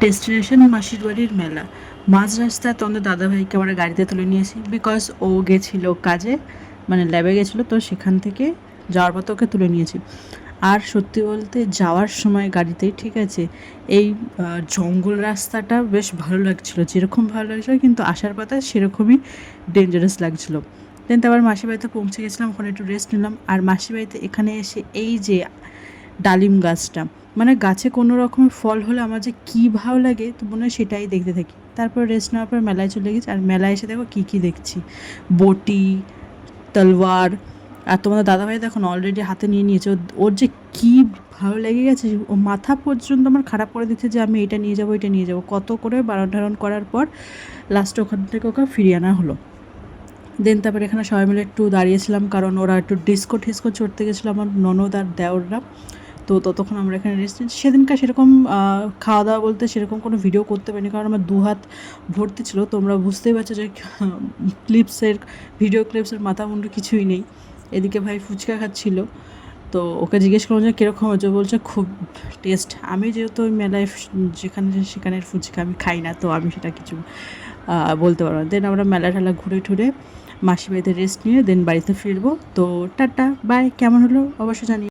Destination মাসির বাড়ির মেলা। মাঝ রাস্তায় তোমাদের দাদাভাইকে আমরা গাড়িতে তুলে নিয়েছি, বিকজ ও গেছিলো কাজে, মানে ল্যাবে গেছিলো, তো সেখান থেকে যাওয়ার পথে ওকে তুলে নিয়েছি। আর সত্যি বলতে যাওয়ার সময় গাড়িতেই, ঠিক আছে, এই জঙ্গল রাস্তাটা বেশ ভালো লাগছিলো, যেরকম ভালো লাগছিলো, কিন্তু আসার পথে সেরকমই ডেঞ্জারাস লাগছিলো। দেন তারপর মাসির বাড়িতে পৌঁছে গেছিলাম, ওখানে একটু রেস্ট নিলাম। আর মাসির বাড়িতে এখানে এসে এই যে ডালিম গাছটা, মানে গাছে কোনো রকমের ফল হলে আমার যে কী ভালো লাগে, তো মনে হয় সেটাই দেখতে থাকি। তারপর রেস্ট নেওয়ার পর মেলায় চলে গেছি, আর মেলায় এসে দেখো কী কী দেখছি, বটি, তলোয়ার। আর তোমাদের দাদাভাই দেখুন অলরেডি হাতে নিয়ে নিয়েছে, ওর যে কী ভালো লেগে গেছে, ও মাথা পর্যন্ত আমার খারাপ করে দিচ্ছে যে আমি এটা নিয়ে যাবো, এটা নিয়ে যাবো, কত করে বারণ ধারণ করার পর লাস্টে ওখান থেকে ওকে ফিরিয়ে আনা হলো। দেন তারপরে এখানে সবাই মিলে একটু দাঁড়িয়েছিলাম, কারণ ওরা একটু ডিস্কো টিস্কো চড়তে গেছিলো, আমার ননদ আর দেওররা। তো ততক্ষণ আমরা এখানে রেস্ট নিচ্ছি। সেদিনকার সেরকম খাওয়া দাওয়া বলতে সেরকম কোনো ভিডিও করতে পারিনি, কারণ আমার দু হাত ভর্তি ছিল। তোমরা বুঝতেই পারছো যে ক্লিপসের, ভিডিও ক্লিপসের মাথা মুন্ডু কিছুই নেই। এদিকে ভাই ফুচকা খাচ্ছিল, তো ওকে জিজ্ঞেস করলাম যে কীরকম হয়েছে, বলছে খুব টেস্ট। আমি যেহেতু ওই মেলায় যেখানে সেখানের ফুচকা আমি খাই না, তো আমি সেটা কিছু বলতে পারবো না। দেন আমরা মেলা টেলা ঘুরে ঠুরে মাসি বাড়িতে রেস্ট নিয়ে দেন বাড়িতে ফিরবো। তো টাটা বাই, কেমন হলো অবশ্যই জানিয়ে।